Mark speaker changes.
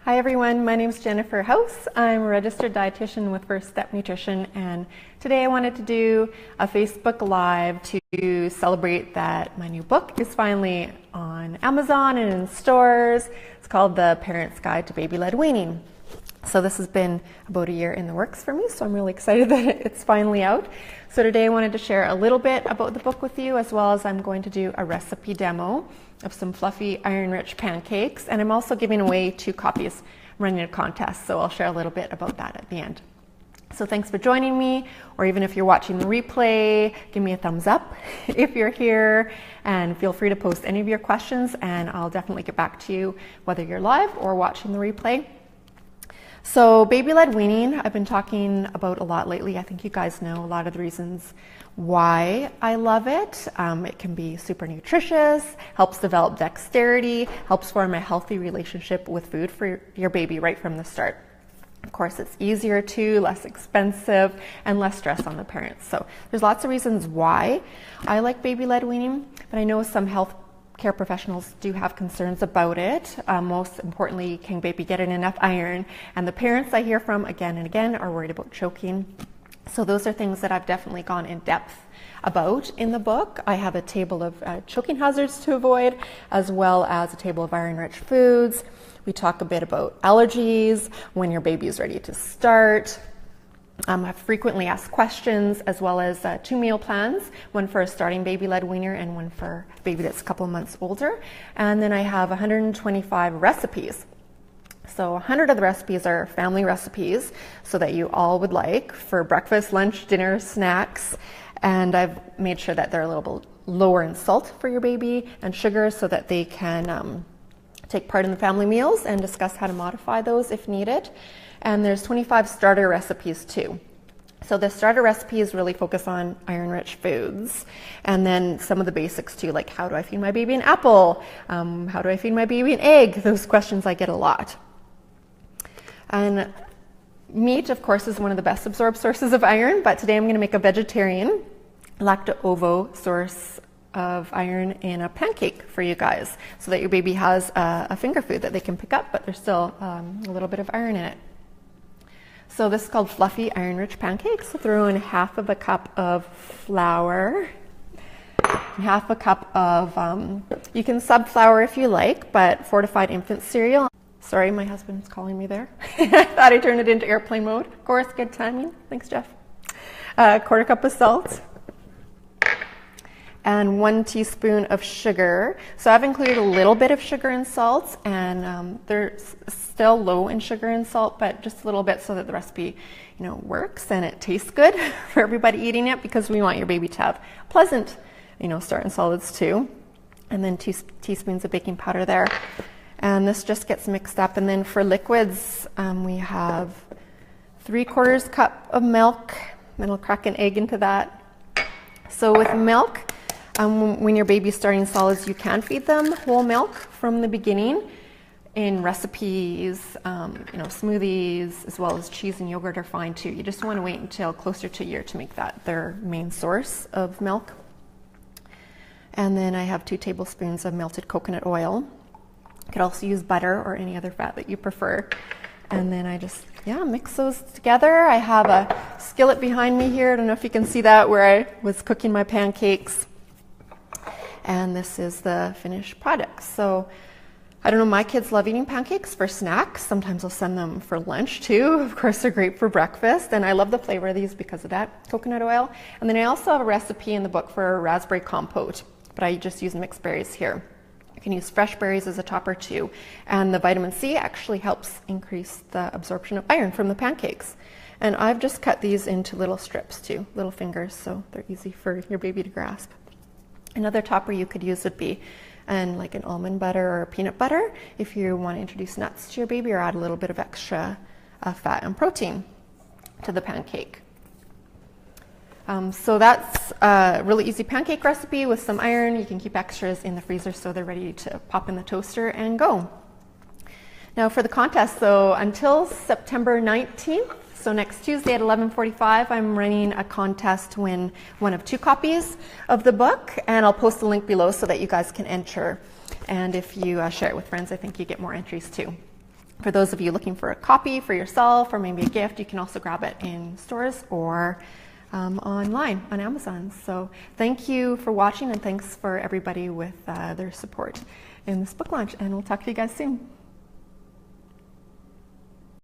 Speaker 1: Hi everyone, my name is Jennifer House. I'm a registered dietitian with First Step Nutrition, and today I wanted to do a Facebook Live to celebrate that my new book is finally on Amazon and in stores. It's called The Parent's Guide to Baby-led Weaning. So this has been about a year in the works for me, so I'm really excited that it's finally out. So today I wanted to share a little bit about the book with you, as well as I'm going to do a recipe demo of some fluffy iron-rich pancakes, and I'm also giving away 2 copies. I'm running a contest, so I'll share a little bit about that at the end. So thanks for joining me, or even if you're watching the replay, give me a thumbs up if you're here, and feel free to post any of your questions, and I'll definitely get back to you whether you're live or watching the replay. So baby-led weaning, I've been talking about a lot lately. I think you guys know a lot of the reasons why I love it. It can be super nutritious, helps develop dexterity, helps form a healthy relationship with food for your baby right from the start. Of course, it's easier too, less expensive, and less stress on the parents. So there's lots of reasons why I like baby-led weaning, but I know some health care professionals do have concerns about it. Most importantly, can baby get in enough iron? And the parents I hear from again and again are worried about choking. So those are things that I've definitely gone in depth about in the book. I have a table of choking hazards to avoid, as well as a table of iron-rich foods. We talk a bit about allergies, when your baby is ready to start. I have frequently asked questions, as well as 2 meal plans, one for a starting baby-led weaner and one for a baby that's a couple of months older. And then I have 125 recipes. So 100 of the recipes are family recipes, so that you all would like for breakfast, lunch, dinner, snacks. And I've made sure that they're a little bit lower in salt for your baby and sugar, so that they can take part in the family meals and discuss how to modify those if needed. And there's 25 starter recipes too. So the starter recipes really focus on iron-rich foods, and then some of the basics too, like how do I feed my baby an apple? How do I feed my baby an egg? Those questions I get a lot. And meat, of course, is one of the best absorbed sources of iron, but today I'm going to make a vegetarian lacto-ovo source of iron in a pancake for you guys, so that your baby has a finger food that they can pick up, but there's still a little bit of iron in it. So this is called fluffy iron-rich pancakes. So throw in half of a cup of flour, half a cup of, you can sub flour if you like, but fortified infant cereal. Sorry, my husband's calling me there. I thought I turned it into airplane mode. Of course, good timing. Thanks, Jeff. Quarter cup of salt, and 1 teaspoon of sugar. So I've included a little bit of sugar and salt, and they're still low in sugar and salt, but just a little bit so that the recipe, works and it tastes good for everybody eating it, because we want your baby to have pleasant, start in solids too. And then 2 teaspoons of baking powder there. And this just gets mixed up. And then for liquids, we have 3/4 cup of milk, and I'll crack an egg into that. So with milk, when your baby's starting solids, you can feed them whole milk from the beginning in recipes, smoothies, as well as cheese and yogurt are fine too. You just want to wait until closer to a year to make that their main source of milk. And then I have 2 tablespoons of melted coconut oil. You could also use butter or any other fat that you prefer. And then I just, mix those together. I have a skillet behind me here. I don't know if you can see that, where I was cooking my pancakes. And this is the finished product. So I don't know, my kids love eating pancakes for snacks. Sometimes I'll send them for lunch too. Of course, they're great for breakfast. And I love the flavor of these because of that coconut oil. And then I also have a recipe in the book for a raspberry compote, but I just use mixed berries here. You can use fresh berries as a topper too. And the vitamin C actually helps increase the absorption of iron from the pancakes. And I've just cut these into little strips too, little fingers, so they're easy for your baby to grasp. Another topper you could use would be like an almond butter or peanut butter, if you want to introduce nuts to your baby or add a little bit of extra fat and protein to the pancake. So that's a really easy pancake recipe with some iron. You can keep extras in the freezer so they're ready to pop in the toaster and go. Now for the contest, so until September 19th, so next Tuesday at 11:45, I'm running a contest to win one of 2 copies of the book, and I'll post the link below so that you guys can enter. And if you share it with friends, I think you get more entries too. For those of you looking for a copy for yourself or maybe a gift, you can also grab it in stores or online on Amazon. So thank you for watching, and thanks for everybody with their support in this book launch, and we'll talk to you guys soon.